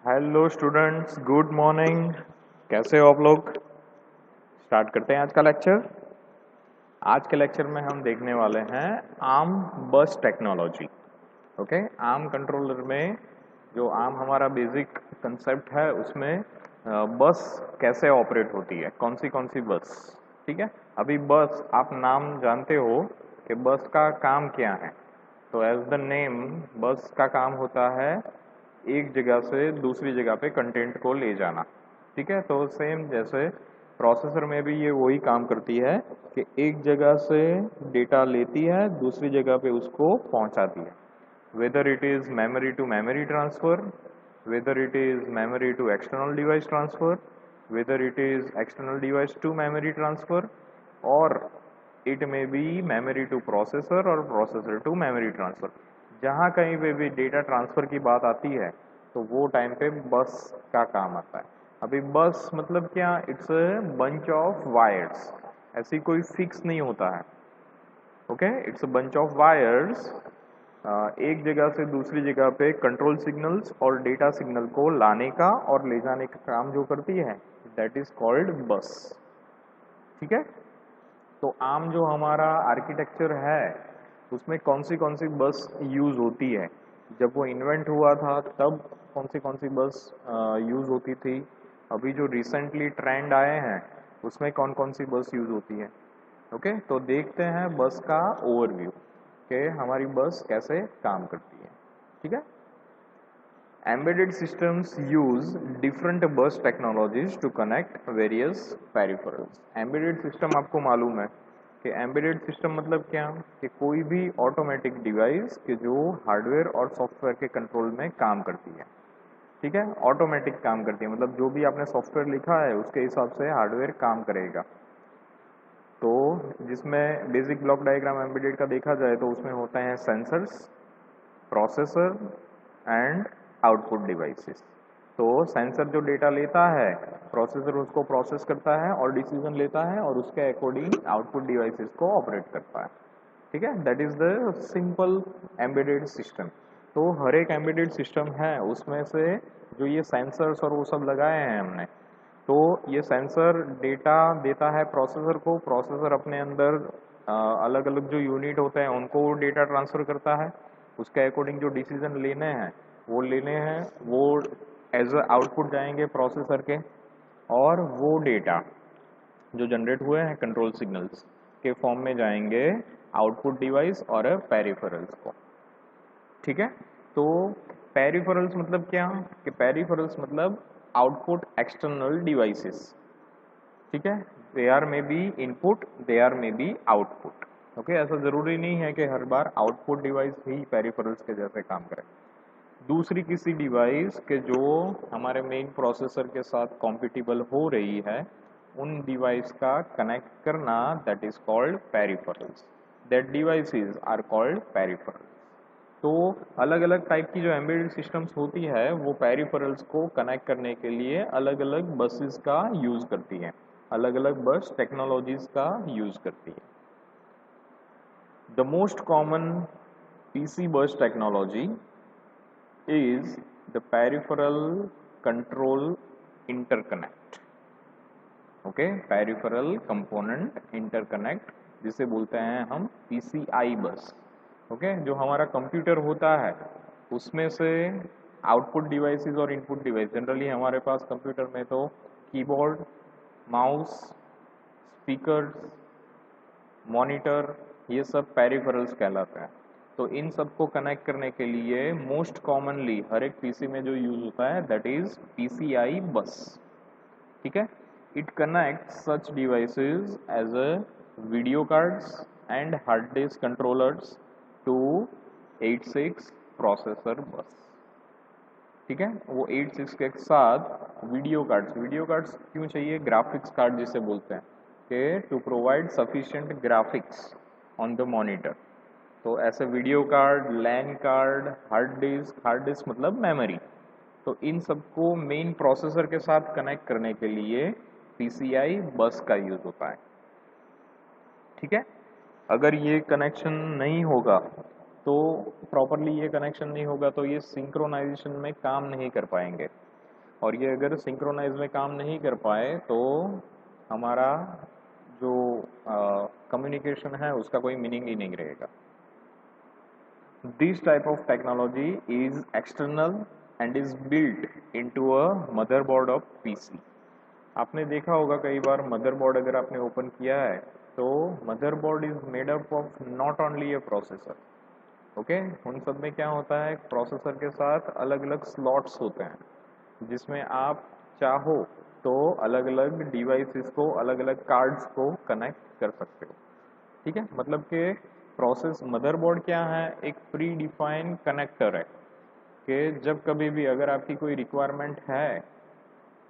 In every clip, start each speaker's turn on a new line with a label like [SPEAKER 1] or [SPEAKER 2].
[SPEAKER 1] Hello students, good morning. कैसे हो आप लोग? स्टार्ट करते हैं आज का लेक्चर। आज के लेक्चर में हम देखने वाले हैं आर्म बस टेक्नोलॉजी। ओके, आर्म कंट्रोलर में जो आर्म हमारा बेसिक कंसेप्ट है उसमें बस कैसे ऑपरेट होती है, कौन सी बस। ठीक है, अभी बस आप नाम जानते हो कि बस का काम क्या है। तो एज द नेम, बस का काम होता है एक जगह से दूसरी जगह पे कंटेंट को ले जाना। ठीक है, तो सेम जैसे प्रोसेसर में भी ये वही काम करती है कि एक जगह से डेटा लेती है, दूसरी जगह पे उसको पहुंचाती है। whether it is memory to memory transfer, whether it is memory to external device transfer, whether it is external device to memory transfer, or it may be memory to processor or processor to memory transfer। जहाँ कहीं पे भी data transfer की बात आती है तो वो टाइम पे बस का काम आता है। अभी बस मतलब क्या? It's a bunch of wires, ऐसी कोई फिक्स नहीं होता है। Okay, it's a bunch of wires. एक जगह से दूसरी जगह पे कंट्रोल सिग्नल्स और डेटा सिग्नल को लाने का और ले जाने का काम जो करती है, दैट इज कॉल्ड बस। ठीक है, तो आम जो हमारा आर्किटेक्चर है उसमें कौन सी बस यूज होती है। जब वो इन्वेंट हुआ था तब कौन सी बस यूज होती थी। अभी जो रिसेंटली ट्रेंड आए हैं उसमें कौन सी बस यूज होती है। ओके, तो देखते हैं बस का ओवरव्यू कि हमारी बस कैसे काम करती है। ठीक है, embedded systems use different bus technologies to connect various peripherals। embedded system आपको मालूम है कि embedded system मतलब क्या, कि कोई भी ऑटोमेटिक डिवाइस कि जो हार्डवेयर और सॉफ्टवेयर के कंट्रोल में काम करती है। ठीक है, ऑटोमेटिक काम करती है मतलब जो भी आपने सॉफ्टवेयर लिखा है उसके हिसाब से हार्डवेयर काम करेगा। तो जिसमें बेसिक ब्लॉक डायग्राम एम्बेडेड का देखा जाए तो उसमें होते हैं sensors, processor and output devices. तो सेंसर जो डेटा लेता है, प्रोसेसर उसको प्रोसेस करता है और डिसीजन लेता है और उसके अकॉर्डिंग आउटपुट डिवाइसेस को ऑपरेट करता है। ठीक है, that is the simple embedded system. तो हर एक एम्बेडेड सिस्टम है उसमें से जो ये सेंसर्स और वो सब लगाए हैं हमने, तो ये सेंसर डेटा देता है प्रोसेसर को, प्रोसेसर अपने अंदर अलग अलग जो यूनिट होते हैं उनको डेटा ट्रांसफर करता है, उसके अकॉर्डिंग जो डिसीजन लेने हैं वो एज अ आउटपुट जाएंगे प्रोसेसर के, और वो डेटा जो जनरेट हुए हैं कंट्रोल सिग्नल्स के फॉर्म में जाएंगे आउटपुट डिवाइस और पेरिफेरल्स को। ठीक है, तो पेरिफेरल्स मतलब क्या, कि पेरिफेरल्स मतलब आउटपुट एक्सटर्नल डिवाइसेस। ठीक है, they are may be input, they are may be output. Okay, ऐसा जरूरी नहीं है कि हर बार आउटपुट डिवाइस ही पेरिफेरल्स के जैसे काम करे। दूसरी किसी डिवाइस के जो हमारे मेन प्रोसेसर के साथ कॉम्पिटिबल हो रही है उन डिवाइस का कनेक्ट करना, that is called peripherals. That devices are called peripherals. तो अलग अलग टाइप की जो एम्बेडेड सिस्टम्स होती है वो पेरिफेरल्स को कनेक्ट करने के लिए अलग अलग बसेस का यूज करती है, अलग अलग बस टेक्नोलॉजीज का यूज करती है। द मोस्ट कॉमन पीसी बस technology is the peripheral control interconnect। Okay, peripheral component interconnect जिसे बोलते हैं हम पीसीआई बस। ओके, जो हमारा कंप्यूटर होता है उसमें से आउटपुट डिवाइसेस और इनपुट डिवाइस, जनरली हमारे पास कंप्यूटर में तो कीबोर्ड, माउस, स्पीकर्स, मॉनिटर, ये सब पेरिफेरल्स कहलाते हैं। तो इन सबको कनेक्ट करने के लिए मोस्ट कॉमनली हर एक पीसी में जो यूज होता है दैट इज पीसीआई बस। ठीक है, it connect such devices as a video cards and hard disk controllers to 86 processor bus. ठीक है, वो 86 के साथ वीडियो कार्ड्स क्यों चाहिए? ग्राफिक्स कार्ड जिसे बोलते हैं, कि to provide sufficient graphics on the monitor. तो ऐसे video card, LAN card, hard disk मतलब मेमोरी, तो इन सबको मेन प्रोसेसर के साथ कनेक्ट करने के लिए पीसीआई बस का यूज होता है। ठीक है, अगर ये कनेक्शन नहीं होगा तो प्रॉपरली ये कनेक्शन नहीं होगा तो ये सिंक्रोनाइजेशन में काम नहीं कर पाएंगे। और ये अगर सिंक्रोनाइज में काम नहीं कर पाए तो हमारा जो कम्युनिकेशन है उसका कोई मीनिंग ही नहीं रहेगा। This type of technology is external and is built into a motherboard of PC. आपने देखा होगा कई बार मदरबोर्ड अगर आपने ओपन किया है तो motherboard is made up of not only a processor. Okay, उन सब में क्या होता है, प्रोसेसर के साथ अलग अलग स्लॉट्स होते हैं जिसमें आप चाहो तो अलग अलग डिवाइसेस को, अलग अलग कार्ड्स को कनेक्ट कर सकते हो। ठीक है, मतलब कि प्रोसेस मदरबोर्ड क्या है, एक प्री डिफाइन कनेक्टर है कि जब कभी भी अगर आपकी कोई रिक्वायरमेंट है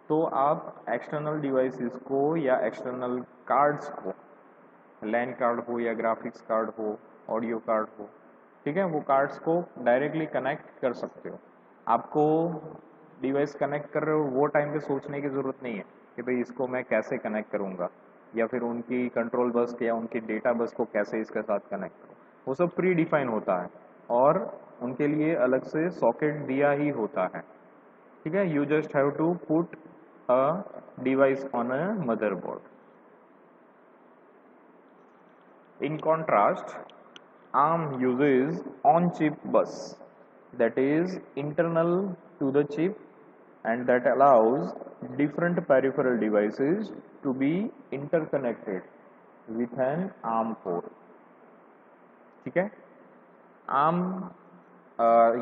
[SPEAKER 1] तो आप एक्सटर्नल डिवाइसेस को या एक्सटर्नल कार्ड्स को, लैन कार्ड हो या ग्राफिक्स कार्ड हो, ऑडियो कार्ड हो, ठीक है, वो कार्ड्स को डायरेक्टली कनेक्ट कर सकते हो। आपको डिवाइस कनेक्ट कर रहे हो वो टाइम पे सोचने की ज़रूरत नहीं है कि भाई इसको मैं कैसे कनेक्ट करूँगा या फिर उनकी कंट्रोल बस या उनकी डेटा बस को कैसे इसके साथ कनेक्ट करूँ। वो सब प्री डिफाइन होता है और उनके लिए अलग से सॉकेट दिया ही होता है। ठीक है, you just have to put a device on a motherboard. In contrast, ARM uses on-chip bus that is internal to the chip and that allows different peripheral devices to be interconnected with an ARM core. ठीक है, ARM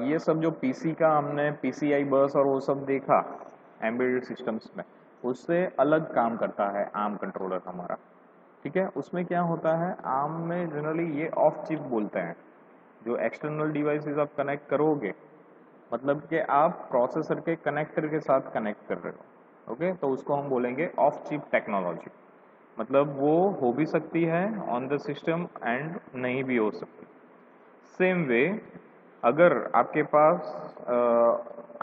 [SPEAKER 1] ये सब जो PC का हमने PCI बस और वो सब देखा एम्बेडेड सिस्टम्स में, उससे अलग काम करता है ARM कंट्रोलर हमारा। ठीक है, उसमें क्या होता है, ARM में जनरली ये ऑफ चिप बोलते हैं। जो एक्सटर्नल डिवाइसेस आप कनेक्ट करोगे मतलब कि आप प्रोसेसर के कनेक्टर के साथ कनेक्ट कर रहे हो। ओके, तो उसको हम बोलेंगे ऑफ चिप टेक्नोलॉजी। मतलब वो हो भी सकती है ऑन द सिस्टम एंड नहीं भी हो सकती। सेम वे अगर आपके पास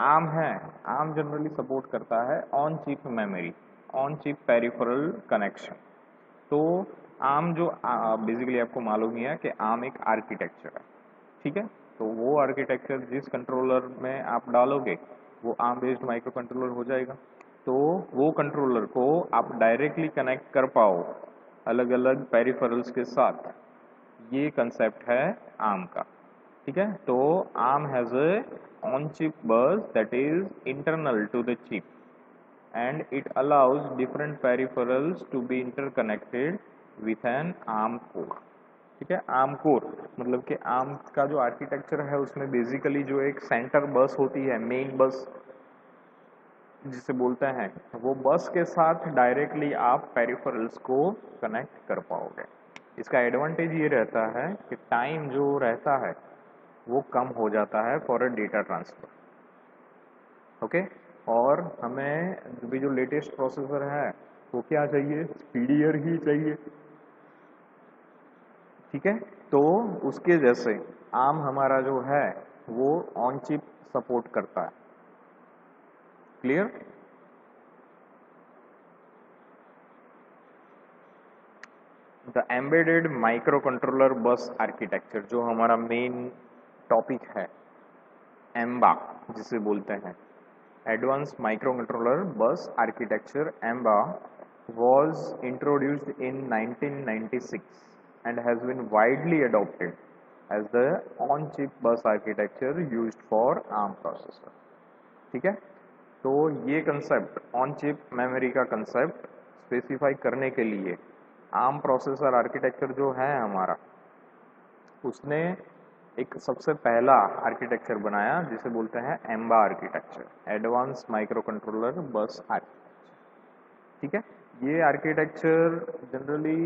[SPEAKER 1] ARM है, ARM जनरली सपोर्ट करता है on chip memory, on chip peripheral connection. तो ARM जो बेसिकली आपको मालूम ही है कि ARM एक आर्किटेक्चर है। ठीक है, तो वो आर्किटेक्चर जिस कंट्रोलर में आप डालोगे वो ARM बेस्ड माइक्रो कंट्रोलर हो जाएगा। तो वो कंट्रोलर को आप डायरेक्टली कनेक्ट कर पाओ अलग अलग पेरिफेरल्स के साथ, ये कंसेप्ट है ARM का। ठीक है, तो ARM has a on chip bus that is internal to the chip and it allows different peripherals to be interconnected with an ARM core। ठीक है, ARM core मतलब कि ARM का जो आर्किटेक्चर है उसमें बेसिकली जो एक सेंटर बस होती है, मेन बस जिसे बोलते हैं, वो बस के साथ डायरेक्टली आप पेरिफेरल्स को कनेक्ट कर पाओगे। इसका एडवांटेज ये रहता है कि टाइम जो रहता है वो कम हो जाता है for a data transfer. Okay, और हमें भी जो लेटेस्ट प्रोसेसर है वो क्या चाहिए, स्पीडियर ही चाहिए। ठीक है, तो उसके जैसे ARM हमारा जो है वो ऑन चिप सपोर्ट करता है। Clear? The embedded micro controller बस आर्किटेक्चर जो हमारा मेन टॉपिक है, एम्बा जिसे बोलते हैं, Advanced Microcontroller Bus Architecture AMBA was introduced in 1996 and has been widely adopted as the on-chip bus architecture used for ARM processor। ठीक है, तो ये कंसेप्ट ऑन चिप मेमोरी का कंसेप्ट स्पेसिफाई करने के लिए ARM प्रोसेसर आर्किटेक्चर जो है हमारा, उसने एक सबसे पहला आर्किटेक्चर बनाया जिसे बोलते हैं ember architecture, advance micro controller बस आर्किटेक्चर। ठीक है, ये आर्किटेक्चर जनरली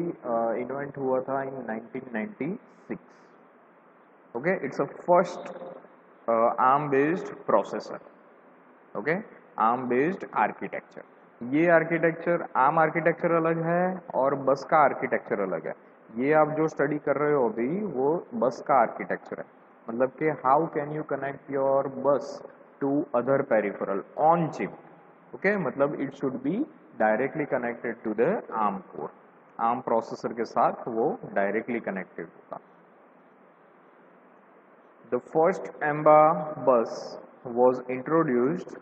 [SPEAKER 1] इन्वेंट हुआ था इन 1996। Okay, it's a first ARM based processor. Okay, ARM based architecture. ये आर्किटेक्चर ARM आर्किटेक्चर अलग है और बस का आर्किटेक्चर अलग है। ये आप जो स्टडी कर रहे हो अभी वो बस का आर्किटेक्चर है, मतलब कि how can you connect your bus to other peripheral on chip. Okay, मतलब it should be directly connected to the ARM core, ARM processor के साथ वो डायरेक्टली कनेक्टेड होगा। The first AMBA bus was introduced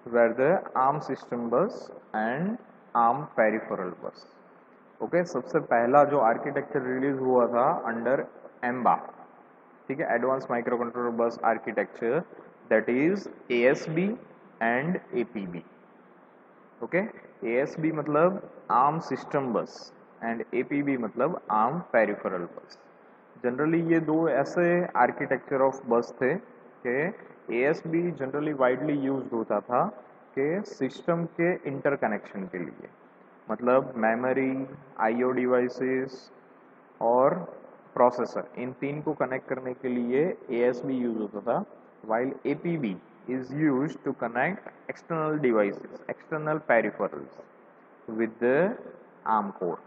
[SPEAKER 1] were the ARM system bus and ARM peripheral bus. Okay सबसे पहला जो architecture release हुआ था under ember, ठीक है, एडवांस माइक्रो कंट्रोलर बस architecture, that is ASB and APB. Okay, ASB मतलब arm system bus and APB मतलब आर्म पेरिफेरल बस. जनरली ये दो ऐसे आर्किटेक्चर ऑफ बस थे कि ASB जनरली वाइडली यूज्ड होता था कि सिस्टम के इंटरकनेक्शन के लिए, मतलब मेमोरी, IO डिवाइसेस और प्रोसेसर, इन तीन को कनेक्ट करने के लिए ASB यूज होता था, while APB is used to connect external devices, external peripherals with the ARM core.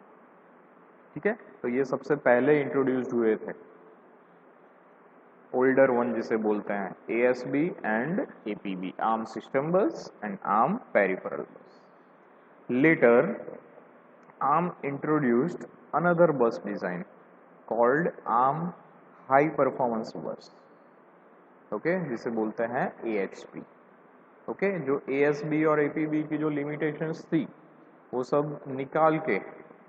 [SPEAKER 1] ठीक है, तो ये सबसे पहले इंट्रोड्यूस्ड हुए थे, ओल्डर वन जिसे बोलते हैं, ASB and APB, ARM system bus and ARM peripheral bus. Later ARM introduced another bus design called ARM high performance bus, okay, जिसे बोलते हैं AHP. ओके, जो ASB और APB की जो लिमिटेशंस थी वो सब निकाल के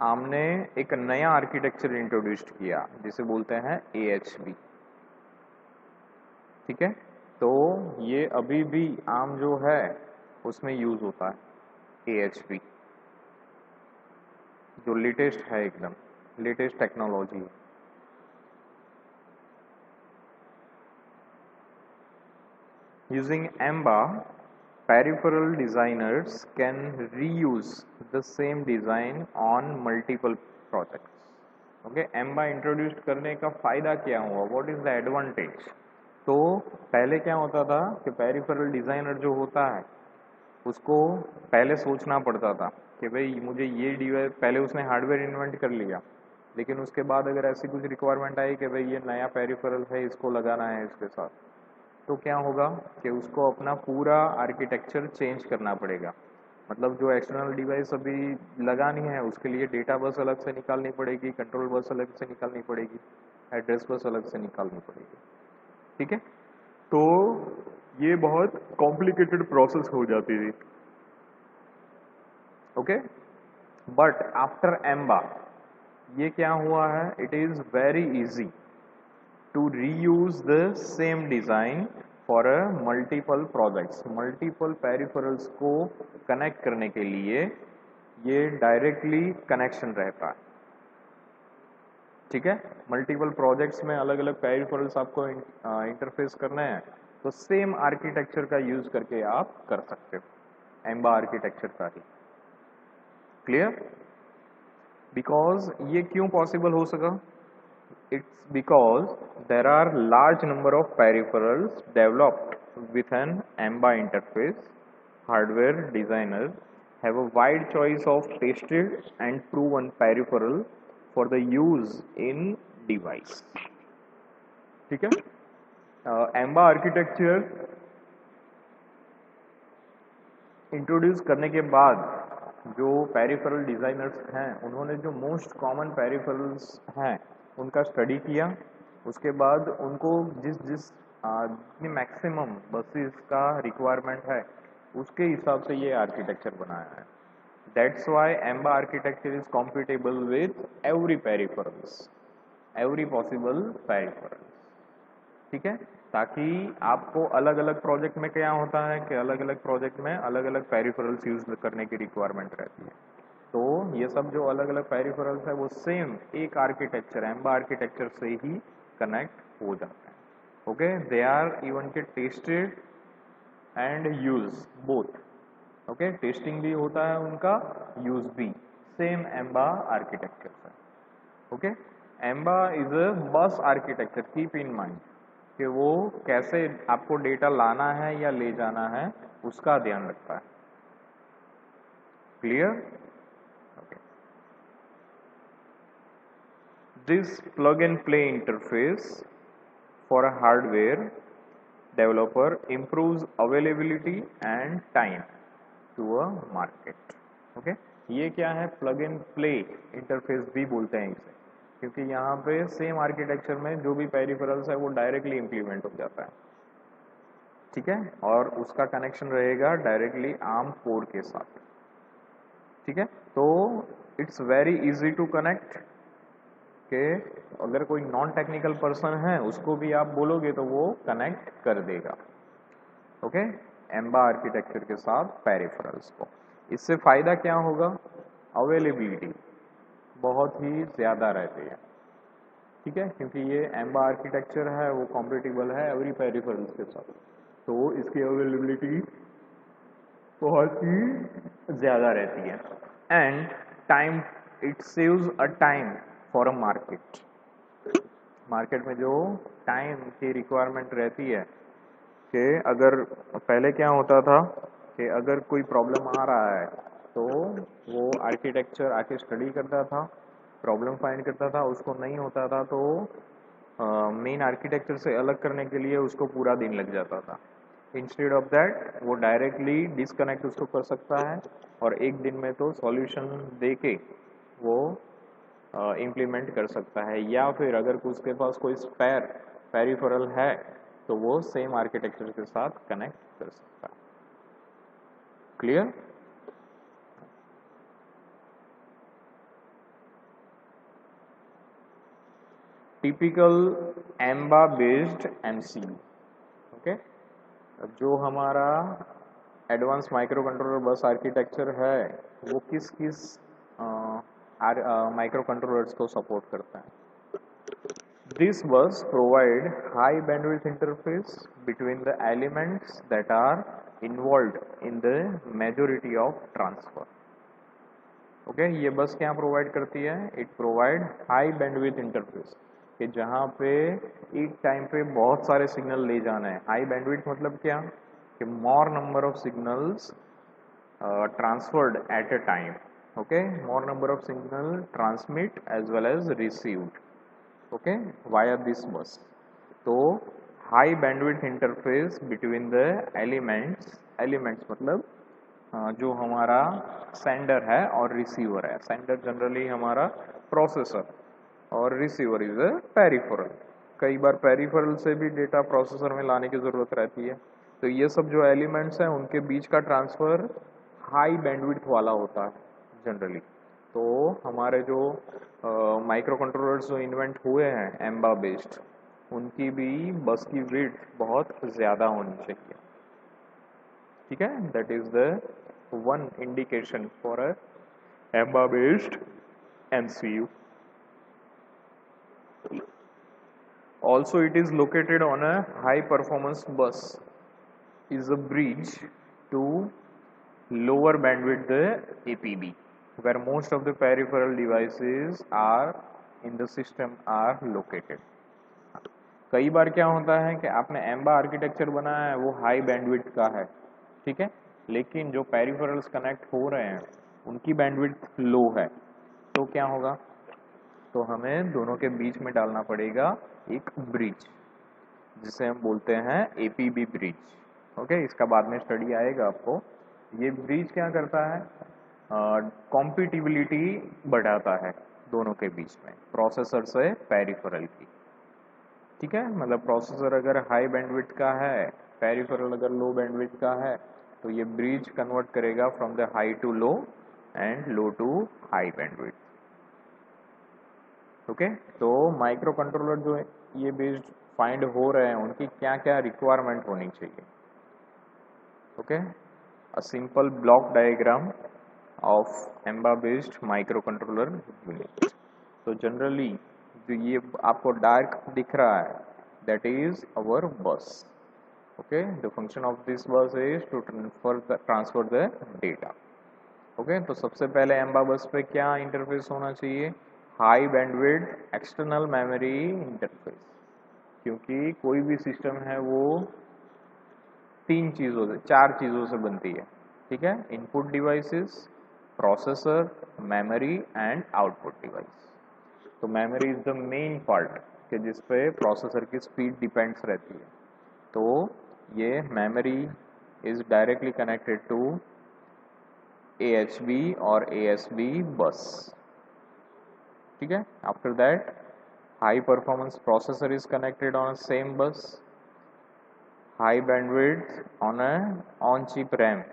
[SPEAKER 1] ARM ने एक नया आर्किटेक्चर इंट्रोड्यूस किया जिसे बोलते हैं AHB. ठीक है, तो ये अभी भी ARM जो है उसमें यूज होता है AHB, जो लेटेस्ट है, एकदम लेटेस्ट टेक्नोलॉजी है. Using AMBA, peripheral designers can reuse the same design on multiple projects. Okay, AMBA introduce करने का फायदा क्या हुआ, व्हाट इज द एडवांटेज? तो पहले क्या होता था कि पेरिफेरल डिजाइनर जो होता है उसको पहले सोचना पड़ता था कि भाई मुझे ये डिवाइस, पहले उसने हार्डवेयर इन्वेंट कर लिया, लेकिन उसके बाद अगर ऐसी कुछ रिक्वायरमेंट आई कि भाई ये नया पेरिफेरल है, इसको लगाना है इसके साथ, तो क्या होगा कि उसको अपना पूरा आर्किटेक्चर चेंज करना पड़ेगा. मतलब जो एक्सटर्नल डिवाइस अभी लगानी है उसके लिए डेटा बस अलग से निकालनी पड़ेगी, कंट्रोल बस अलग से निकालनी पड़ेगी, एड्रेस बस अलग से निकालनी पड़ेगी. ठीक है, तो ये बहुत कॉम्प्लिकेटेड प्रोसेस हो जाती थी. ओके, बट आफ्टर एम्बा ये क्या हुआ है, it is very easy to reuse the same design for a multiple projects. multiple peripherals को कनेक्ट करने के लिए ये डायरेक्टली कनेक्शन रहता है. ठीक है, मल्टीपल प्रोजेक्ट्स में अलग अलग पेरिफेरल्स आपको इंटरफेस करना है, तो सेम आर्किटेक्चर का यूज करके आप कर सकते हो, एम्बा आर्किटेक्चर का ही. क्लियर? बिकॉज ये क्यों पॉसिबल हो सका? It's because there are large number of peripherals developed with an AMBA interface. Hardware designers have a wide choice of tested and proven peripheral for the use in device. ठीक है, AMBA architecture introduce करने के बाद जो peripheral designers हैं उन्होंने जो most common peripherals हैं उनका स्टडी किया. उसके बाद उनको जिस जितनी मैक्सिमम बसेस का रिक्वायरमेंट है उसके हिसाब से ये आर्किटेक्चर बनाया है. That's why ember architecture is compatible with every peripherals, every possible peripherals. ठीक है, ताकि आपको अलग अलग प्रोजेक्ट में क्या होता है कि अलग अलग प्रोजेक्ट में अलग अलग पेरिफेरल्स यूज करने की रिक्वायरमेंट रहती है. तो ये सब जो अलग अलग पेरिफेरल्स है वो सेम एक आर्किटेक्चर, एम्बा आर्किटेक्चर से ही कनेक्ट हो जाते हैं. ओके, दे आर इवन के tested and use both. Okay, testing भी होता है उनका, यूज भी सेम एम्बा आर्किटेक्चर से. ओके, एम्बा इज अ बस आर्किटेक्चर, कीप इन माइंड कि वो कैसे आपको डेटा लाना है या ले जाना है उसका ध्यान रखता है. Clear? This plug and play interface for a hardware developer improves availability and time to a market. Okay? ये क्या है, प्लग एंड प्ले इंटरफेस भी बोलते हैं इसे, क्योंकि यहाँ पे सेम आर्किटेक्चर में जो भी पेरिफेरल्स है वो डायरेक्टली इंप्लीमेंट हो जाता है. ठीक है, और उसका कनेक्शन रहेगा डायरेक्टली आर्म कोर के साथ। ठीक है, तो it's very easy to connect कि अगर कोई नॉन टेक्निकल पर्सन है उसको भी आप बोलोगे तो वो कनेक्ट कर देगा। ओके, एम्बा आर्किटेक्चर के साथ पेरिफेरल्स को। इससे फायदा क्या होगा? अवेलेबिलिटी बहुत ही ज़्यादा रहती है। ठीक है, क्योंकि ये एम्बा आर्किटेक्चर है वो कॉम्पेटिबल है एवरी पेरिफेरल्स के साथ, तो इसकी अवेलेबिलिटी बहुत ही ज़्यादा रहती है। And time, it saves a time for a market. Market में जो टाइम की रिक्वायरमेंट रहती है कि अगर पहले क्या होता था कि अगर कोई प्रॉब्लम आ रहा है तो वो आर्किटेक्चर आके स्टडी करता था, प्रॉब्लम फाइंड करता था, उसको नहीं होता था तो मेन आर्किटेक्चर से अलग करने के लिए उसको पूरा दिन लग जाता था। इंस्टेड ऑफ दैट वो डायरेक्टली डिसकनेक्ट उसको कर सकता है और एक दिन में तो सॉल्यूशन दे के वो इम्प्लीमेंट कर सकता है, या फिर अगर उसके पास कोई स्पेयर पेरिफेरल है तो वो सेम आर्किटेक्चर के साथ कनेक्ट कर सकता है। Clear? Typical ember based MCU. Okay, जो हमारा एडवांस माइक्रो कंट्रोलर बस आर्किटेक्चर है वो किस किस माइक्रो कंट्रोलर्स को सपोर्ट करता है? This bus provide high bandwidth interface between the elements that are involved in the majority of transfer. Okay, ये बस क्या प्रोवाइड करती है? It provide high bandwidth interface, कि जहाँ पे एक टाइम पे बहुत सारे सिग्नल ले जाना है। हाई बैंडविड्थ मतलब क्या? कि more number of signals transferred at a time. Okay, more number of signal transmit as well as received, okay, via this bus. तो high bandwidth interface between the elements, elements मतलब जो हमारा sender है और receiver है। Sender generally हमारा processor और receiver is a peripheral. कई बार पेरिफेरल से भी डेटा प्रोसेसर में लाने की ज़रूरत रहती है। तो ये सब जो एलिमेंट्स हैं उनके बीच का ट्रांसफ़र हाई बैंडविड्थ वाला होता है जनरली। तो हमारे जो माइक्रो कंट्रोलर्स जो इन्वेंट हुए हैं एम्बा बेस्ड, उनकी भी बस की विड्थ बहुत ज़्यादा होनी चाहिए। ठीक है, that is the one indication for a ember based MCU. Also, it is located on a high performance bus, is a bridge to lower bandwidth the APB, where most of the peripheral devices are in the system are located. कई बार क्या होता है कि आपने ember architecture बनाया है वो high bandwidth का है, ठीक है, लेकिन जो पेरिफेरल्स कनेक्ट हो रहे हैं उनकी बैंडविड्थ लो है, तो क्या होगा? तो हमें दोनों के बीच में डालना पड़ेगा एक ब्रिज, जिसे हम बोलते हैं APB ब्रिज। ओके, इसका बाद में स्टडी आएगा आपको। ये ब्रिज क्या करता है? कॉम्पिटिबिलिटी बढ़ाता है दोनों के बीच में, प्रोसेसर से पेरिफेरल की। ठीक है, मतलब प्रोसेसर अगर हाई बैंडविड्थ का है, पेरिफेरल अगर लो बैंडविड्थ का है, तो ये ब्रिज कन्वर्ट करेगा from the high to low and low to high bandwidth. Okay, तो माइक्रो कंट्रोलर जो ये बेस्ड फाइंड हो रहे हैं उनकी क्या क्या रिक्वायरमेंट होनी चाहिए? Okay, a simple block diagram of ember based micro controller unit. तो जनरली जो ये आपको डार्क दिख रहा है that is our bus. Okay, the function of this bus is to transfer the data. Okay, तो सबसे पहले एम्बा बस पे क्या इंटरफेस होना चाहिए? High bandwidth external memory interface, क्योंकि कोई भी सिस्टम है वो तीन चीज़ों से, चार चीज़ों से बनती है। ठीक है, input devices, processor, memory and output device. तो memory is the main part कि जिस पे प्रोसेसर की स्पीड डिपेंड्स रहती है। तो ये memory is directly connected to AHB और ASB बस। ठीक है, after that high performance processor is connected on same bus high bandwidth on a on chip RAM.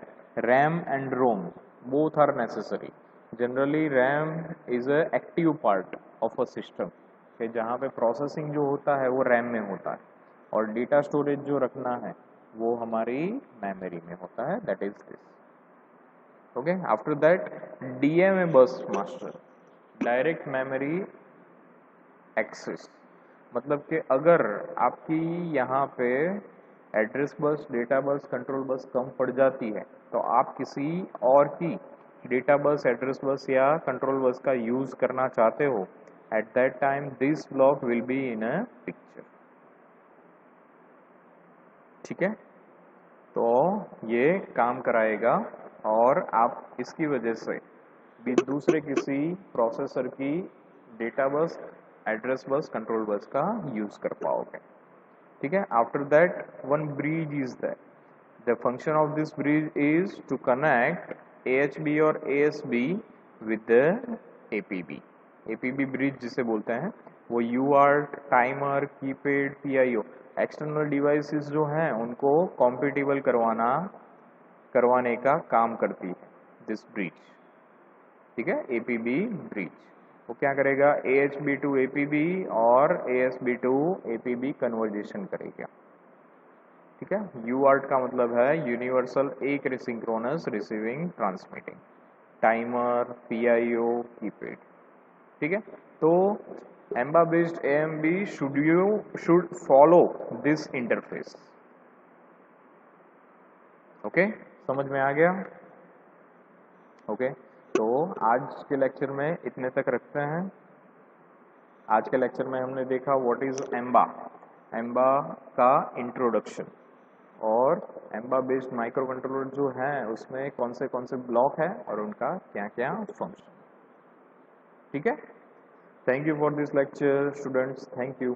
[SPEAKER 1] RAM and ROM both are necessary. Generally RAM is a active part of a system कि जहाँ पे processing जो होता है वो RAM में होता है और डेटा स्टोरेज जो रखना है वो हमारी मेमोरी में होता है, that is this. Okay, after that DMA बस मास्टर, डायरेक्ट मेमोरी एक्सेस. मतलब कि अगर आपकी यहाँ पे address bus, data bus, control bus कम पड़ जाती है तो आप किसी और की डेटा बस, एड्रेस बस या कंट्रोल बस का यूज करना चाहते हो, at that time this block will be in a picture. ठीक है, तो ये काम कराएगा और आप इसकी वजह से भी दूसरे किसी प्रोसेसर की data bus, address bus, control bus का यूज कर पाओगे. ठीक है, after that one bridge is that the function of this bridge is to connect AHB और ASB with APB. APB bridge जिसे बोलते हैं वो UART, timer, keypad, PIO external devices जो हैं उनको कॉम्पिटिबल करवाने का काम करती है दिस ब्रिज. ठीक है, APB ब्रिज वो क्या करेगा, AHB टू APB और ASB टू APB कन्वर्जेशन करेगा. ठीक है, UART का मतलब है universal asynchronous receiving transmitting, timer, PIO, keypad. ठीक है, तो ember based AMB should follow this interface. Okay, समझ में आ गया? ओके, तो आज के लेक्चर में इतने तक रखते हैं. आज के लेक्चर में हमने देखा व्हाट इज एम्बा, एम्बा का इंट्रोडक्शन और एम्बा बेस्ड माइक्रो कंट्रोलर जो है उसमें कौन से ब्लॉक है और उनका क्या क्या फंक्शन. ठीक है, thank you for this lecture students, thank you.